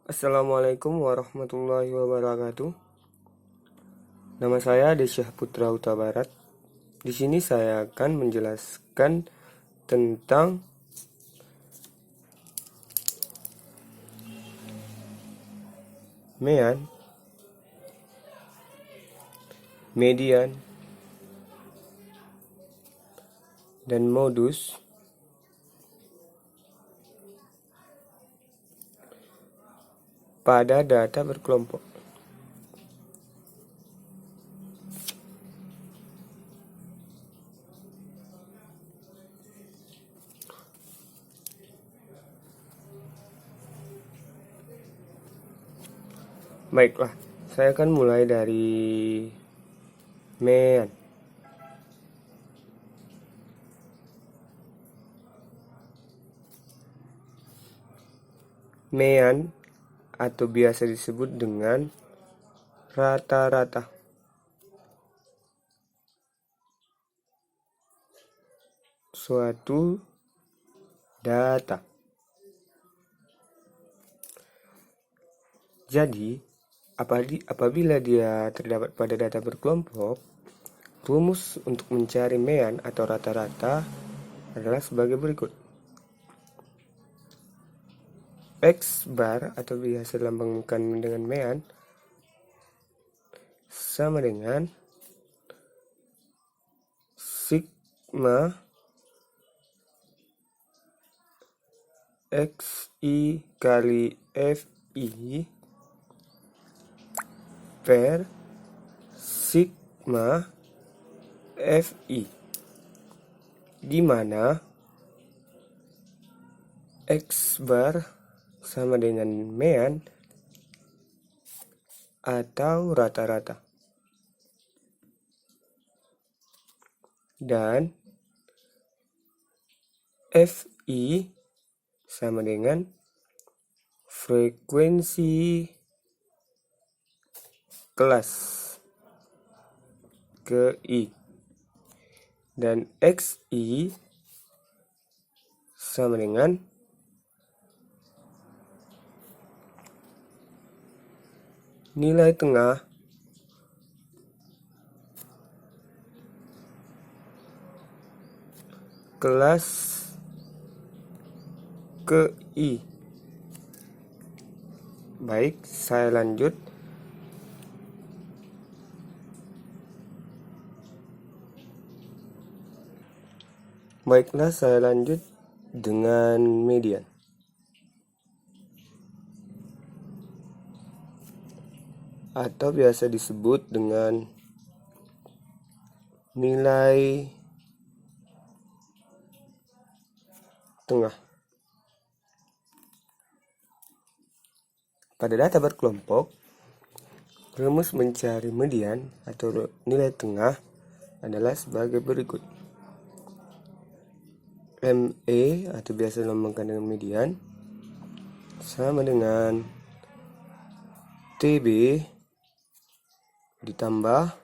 Assalamualaikum warahmatullahi wabarakatuh. Nama saya Desyah Putra Huta Barat. Di sini saya akan menjelaskan tentang mean, median, dan modus pada data berkelompok. Baiklah, saya akan mulai dari mean. Mean atau biasa disebut dengan rata-rata. Suatu data. Jadi, apabila dia terdapat pada data berkelompok, rumus untuk mencari mean atau rata-rata adalah sebagai berikut. X bar atau biasa dilambangkan dengan mean sama dengan sigma XI kali FI per sigma FI, di mana X bar sama dengan mean atau rata-rata, dan FI sama dengan frekuensi kelas ke I, dan XI sama dengan nilai tengah kelas ke I. Baik, saya lanjut. Baiklah, saya lanjut dengan median. Atau biasa disebut dengan nilai tengah. Pada data berkelompok, rumus mencari median atau nilai tengah adalah sebagai berikut. ME atau biasa dilambangkan dengan median sama dengan TB ditambah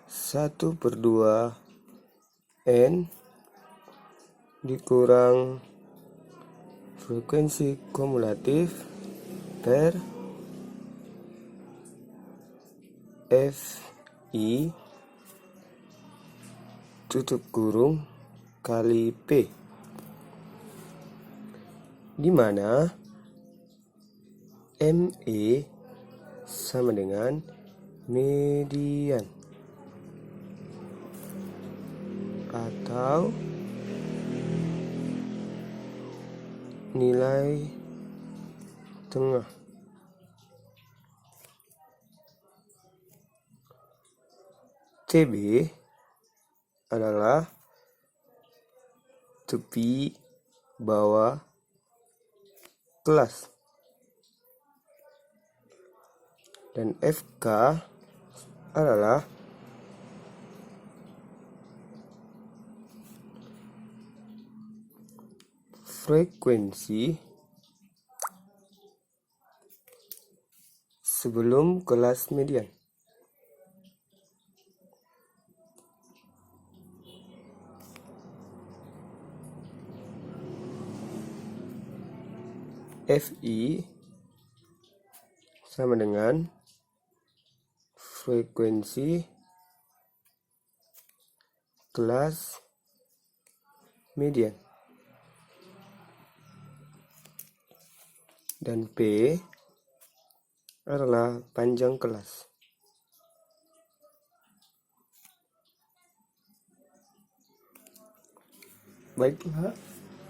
1/2 N dikurang frekuensi kumulatif per FI tutup kurung kali P, di mana ME sama dengan median atau nilai tengah. TB adalah tepi bawah kelas, dan FK adalah frekuensi sebelum kelas median. Fi sama dengan frekuensi kelas median. Dan P adalah panjang kelas. Baiklah,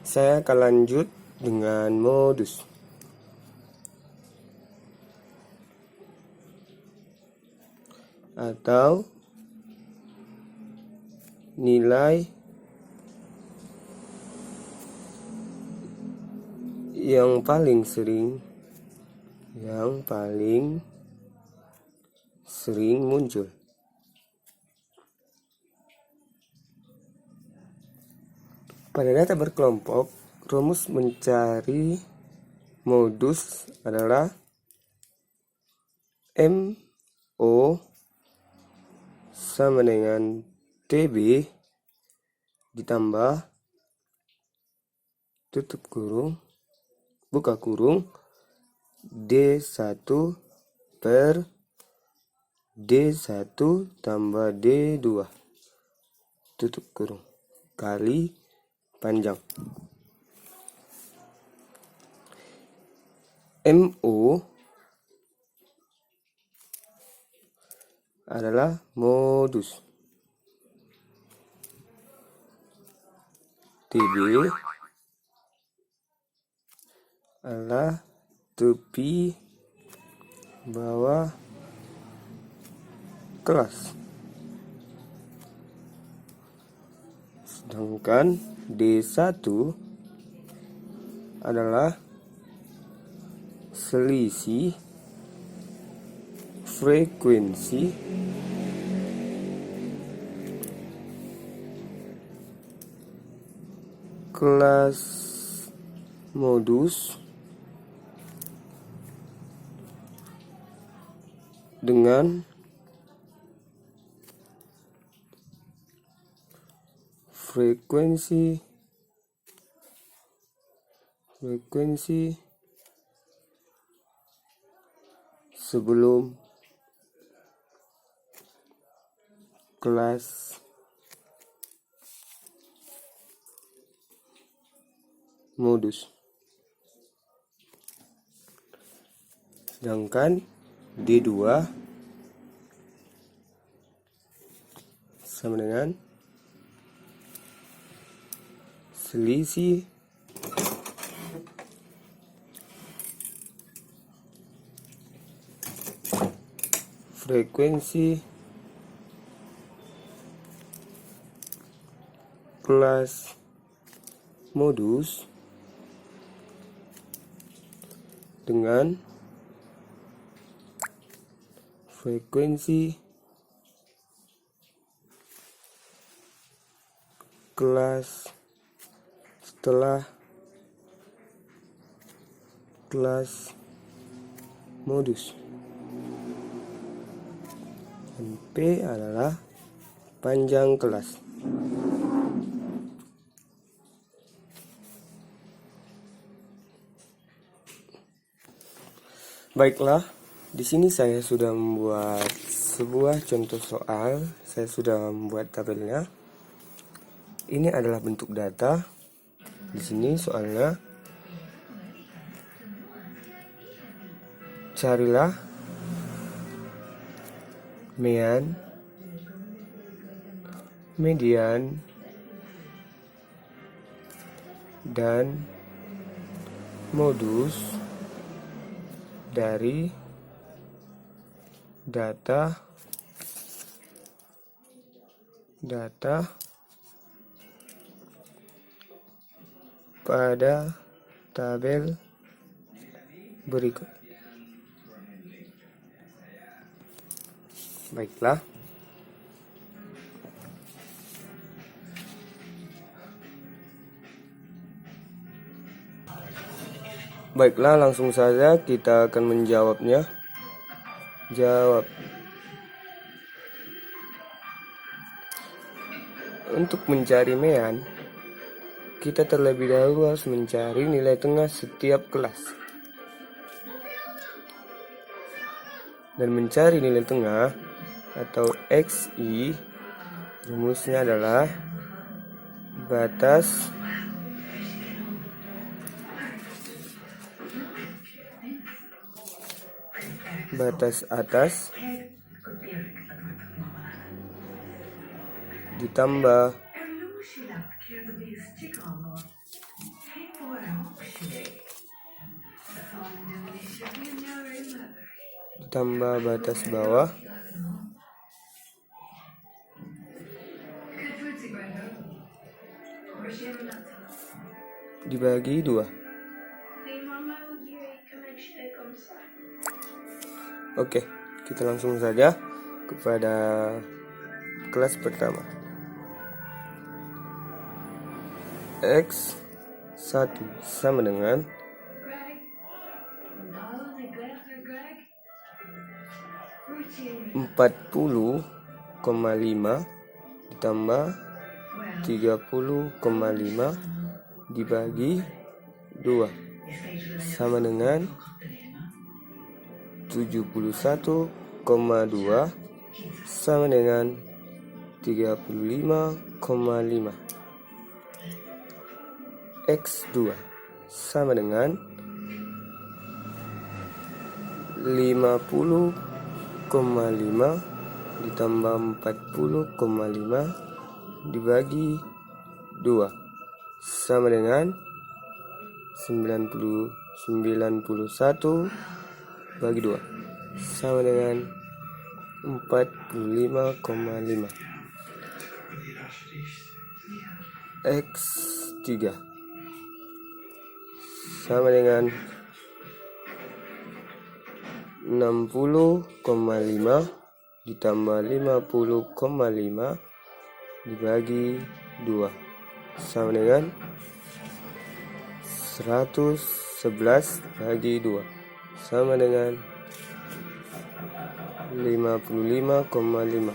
saya akan lanjut dengan modus. Atau nilai yang paling sering muncul. Pada data berkelompok, rumus mencari modus adalah MO sama dengan TB ditambah tutup kurung, buka kurung, D1 per D1 tambah D2 tutup kurung kali panjang. MO adalah modus. TB adalah tepi bawah kelas. Sedangkan D1 adalah selisih frekuensi kelas modus dengan frekuensi sebelum kelas modus. Sedangkan D2 sama dengan selisih frekuensi kelas modus dengan frekuensi kelas setelah kelas modus. Dan P adalah panjang kelas. Baiklah, di sini saya sudah membuat sebuah contoh soal. Saya sudah membuat tabelnya. Ini adalah bentuk data. Di sini soalnya, carilah mean, median, dan modus dari data pada tabel berikut. Baiklah, langsung saja kita akan menjawabnya. Jawab. Untuk mencari mean, kita terlebih dahulu harus mencari nilai tengah setiap kelas. Dan mencari nilai tengah atau XI, rumusnya adalah batas atas ditambah batas bawah dibagi 2. Oke, kita langsung saja kepada kelas pertama. X1 sama dengan 40,5 ditambah 30,5 dibagi 2 sama dengan 71,2 sama dengan 35,5. X2 sama dengan 50,5 ditambah 40,5 dibagi 2 sama dengan 91 bagi 2 sama dengan 45,5. X3 sama dengan 60,5 ditambah 50,5 dibagi 2 sama dengan 111 bagi 2 sama dengan 55,5.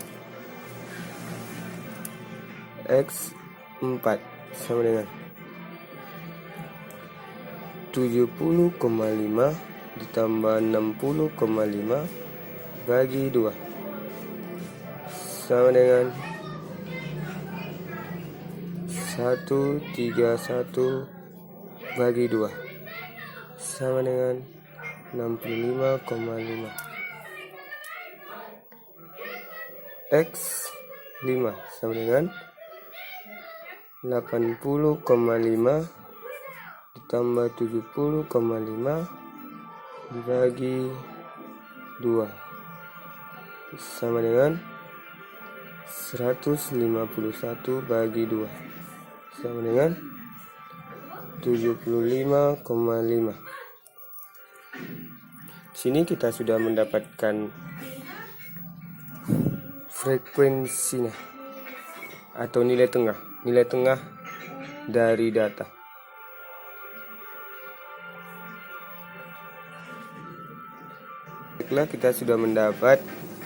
X4 sama dengan 70,5 ditambah 60,5 bagi 2 sama dengan 131 bagi 2 sama dengan 65,5. X5 sama dengan 80,5 ditambah 70,5 dibagi 2 sama dengan 151 bagi 2 sama dengan 75,5. Sini kita sudah mendapatkan frekuensinya atau nilai tengah dari data. Baiklah, kita sudah mendapat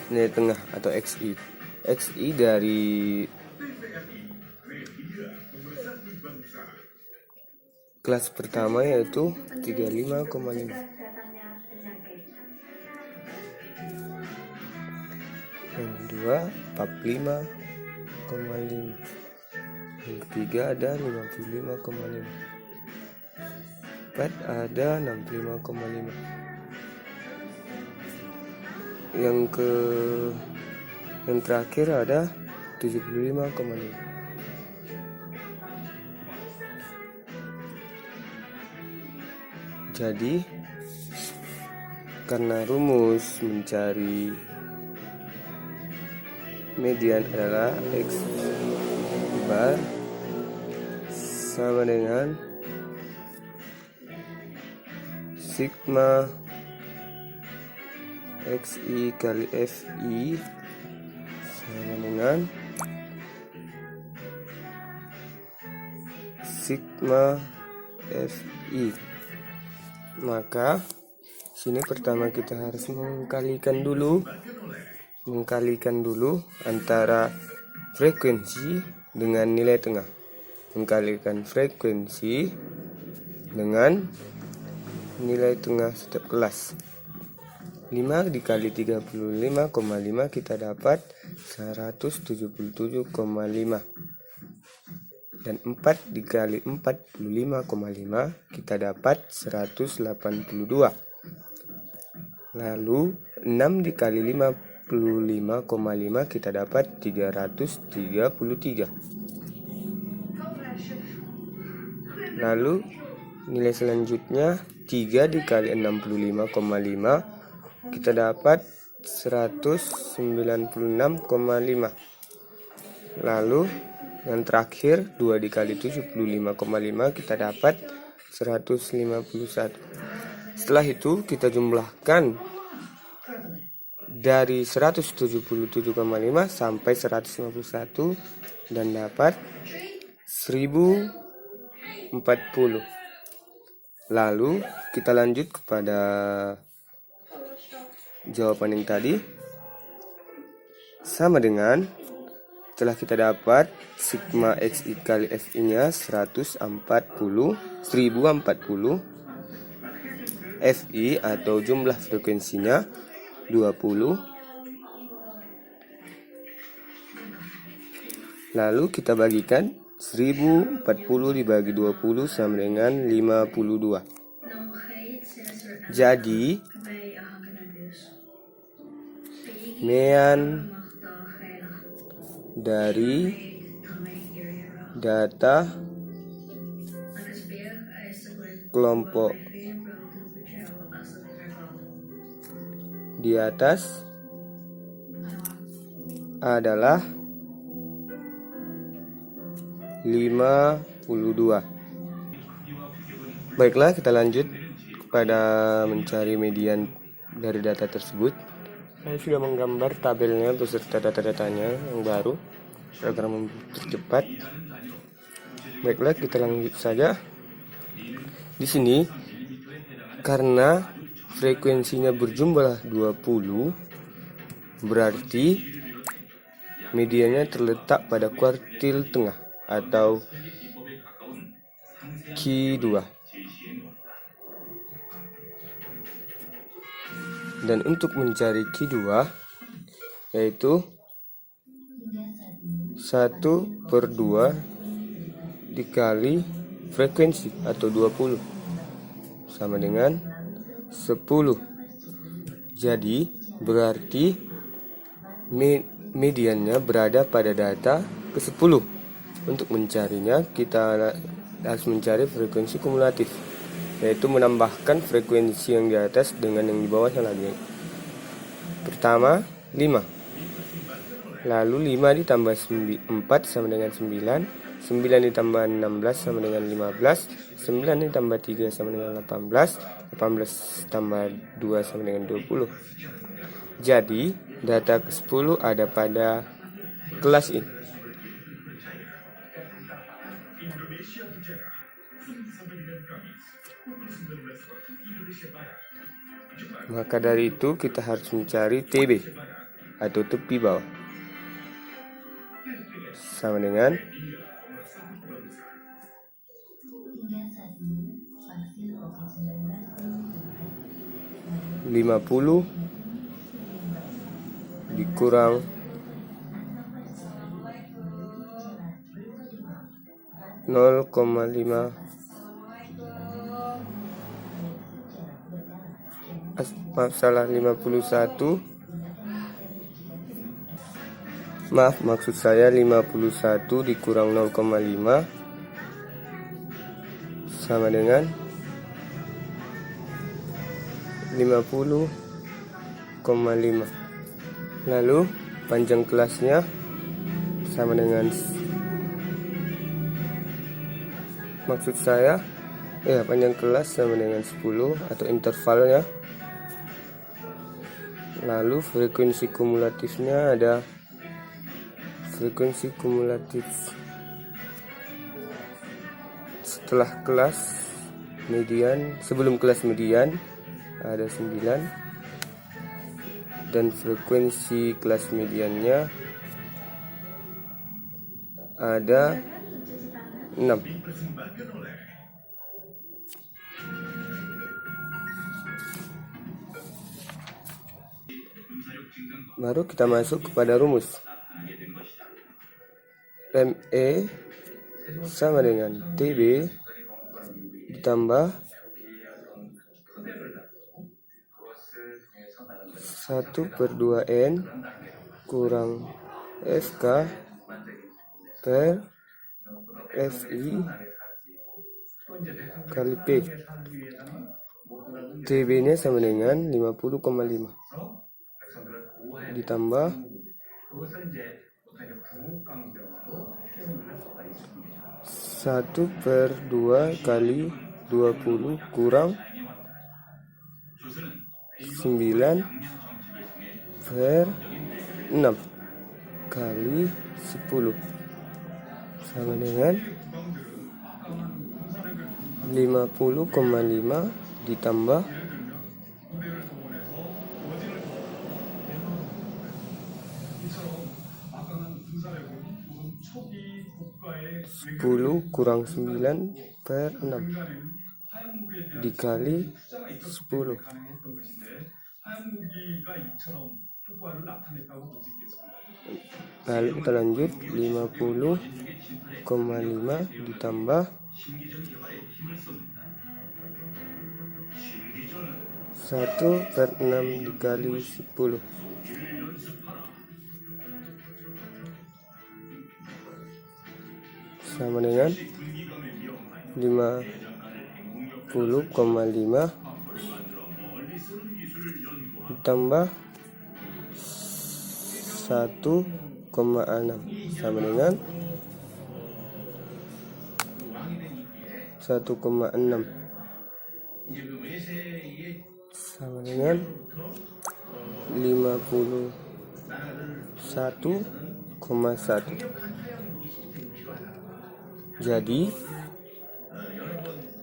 nilai tengah atau XI. XI dari kelas pertama yaitu 35,5. Yang kedua 45,5. Yang ketiga ada 55,5. 4 ada 65,5. Yang terakhir ada 75,5. Jadi karena rumus mencari median adalah X bar sama dengan sigma XI kali FI sama dengan sigma FI. Maka sini pertama kita harus mengkalikan dulu antara frekuensi dengan nilai tengah. Mengkalikan frekuensi dengan nilai tengah setiap kelas. 5 dikali 35,5 kita dapat 177,5. Dan 4 dikali 45,5 kita dapat 182. Lalu 6 dikali 55,5 kita dapat 333. Lalu nilai selanjutnya 3 dikali 65,5 kita dapat 196,5. Lalu yang terakhir 2 dikali 75,5 kita dapat 151. Setelah itu kita jumlahkan dari 177,5 sampai 151 dan dapat 1040. Lalu kita lanjut kepada jawaban yang tadi, sama dengan setelah kita dapat sigma xi kali fi nya 1040, fi atau jumlah frekuensinya 20. Lalu kita bagikan 1040 dibagi 20 sama dengan 52. Jadi mean dari data kelompok di atas adalah 52. Baiklah, kita lanjut kepada mencari median dari data tersebut. Saya sudah menggambar tabelnya beserta data-datanya yang baru agar mempercepat. Baiklah, kita lanjut saja. Di sini karena frekuensinya berjumlah 20, berarti mediannya terletak pada kuartil tengah atau Q2. Dan untuk mencari Q2 yaitu 1/2 dikali frekuensi atau 20 sama dengan 10. Jadi berarti mediannya berada pada data ke-10. Untuk mencarinya kita harus mencari frekuensi kumulatif, yaitu menambahkan frekuensi yang di atas dengan yang di bawahnya lagi. Pertama 5, lalu 5 ditambah 4 sama dengan 9, 9 ditambah 16 sama dengan 15, 9 ditambah 3 sama dengan 18, 18 tambah 2 sama dengan 20. Jadi data ke-10 ada pada kelas ini. Maka dari itu kita harus mencari TB atau tepi bawah, sama dengan 50 dikurang 0,5 maksud saya 51 dikurang 0,5 sama dengan 50,5. Lalu panjang kelasnya sama dengan panjang kelas sama dengan 10 atau intervalnya. Lalu frekuensi kumulatifnya ada frekuensi kumulatif setelah kelas median, sebelum kelas median ada 9, dan frekuensi kelas mediannya ada 6. Baru kita masuk kepada rumus. ME sama dengan TB ditambah 1/2N kurang FK per FI kali P. TB nya sama dengan 50,5 ditambah 1/2 kali 20 kurang 9 per 6 kali 10 sama dengan 50,5 ditambah 10 kurang 9 per 6 dikali 10. Lalu kita lanjut 50,5 ditambah 1/6 dikali 10 sama dengan 50,5 ditambah 1,6 sama dengan 1,6 sama dengan 51,1.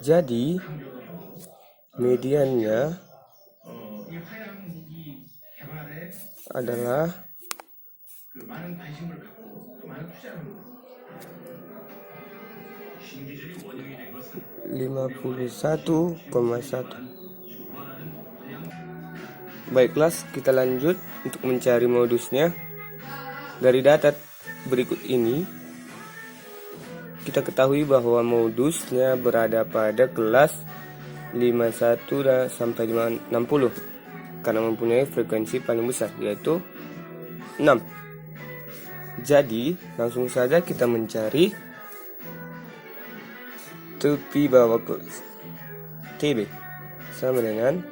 Jadi mediannya adalah 51,1. Baiklah, kita lanjut untuk mencari modusnya. Dari data berikut ini, kita ketahui bahwa modusnya berada pada kelas 51 sampai 60 karena mempunyai frekuensi paling besar, yaitu 6. Jadi langsung saja kita mencari tepi bawah kelas TB sama dengan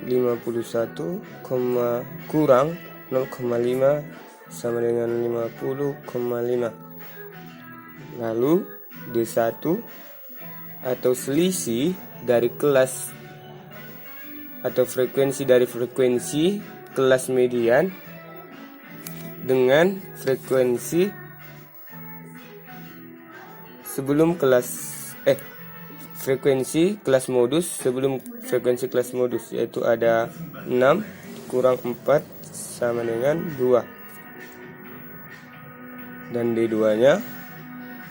51, kurang 0,5 sama dengan 50,5. Lalu D1 atau selisih dari kelas atau frekuensi dari frekuensi kelas median dengan frekuensi sebelum frekuensi kelas modus sebelum frekuensi kelas modus, yaitu ada 6 kurang 4 sama dengan 2. Dan D2 nya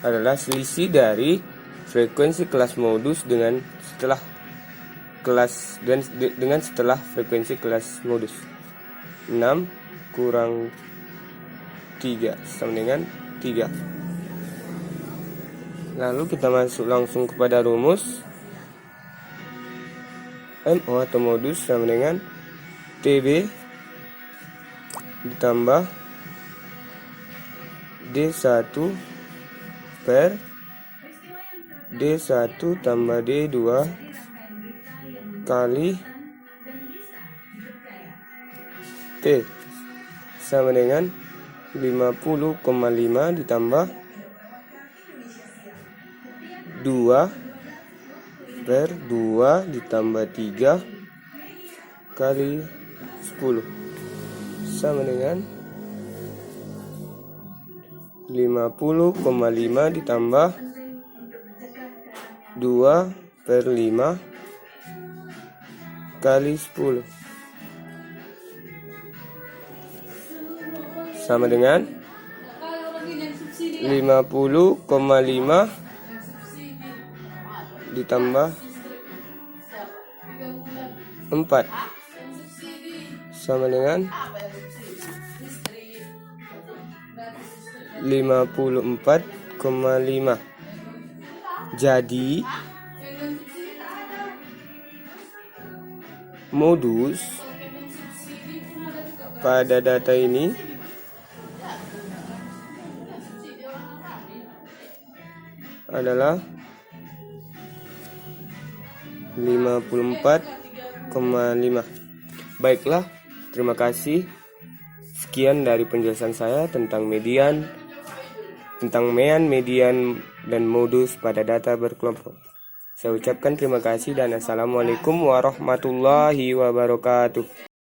adalah selisih dari frekuensi kelas modus dengan setelah kelas dengan setelah frekuensi kelas modus. 6 kurang 3 sama dengan 3. Lalu kita masuk langsung kepada rumus. MO atau modus sama dengan TB ditambah D1 per D1 tambah D2 kali T sama dengan 50,5 ditambah 2 per 2 ditambah 3 kali 10 sama dengan 50,5 ditambah 2 per 5 kali 10 sama dengan 50,5 ditambah 4 sama dengan 54,5. Jadi modus pada data ini adalah 54,5. Baiklah, terima kasih. Sekian dari penjelasan saya tentang median, median, dan modus pada data berkelompok. Saya ucapkan terima kasih dan assalamualaikum warahmatullahi wabarakatuh.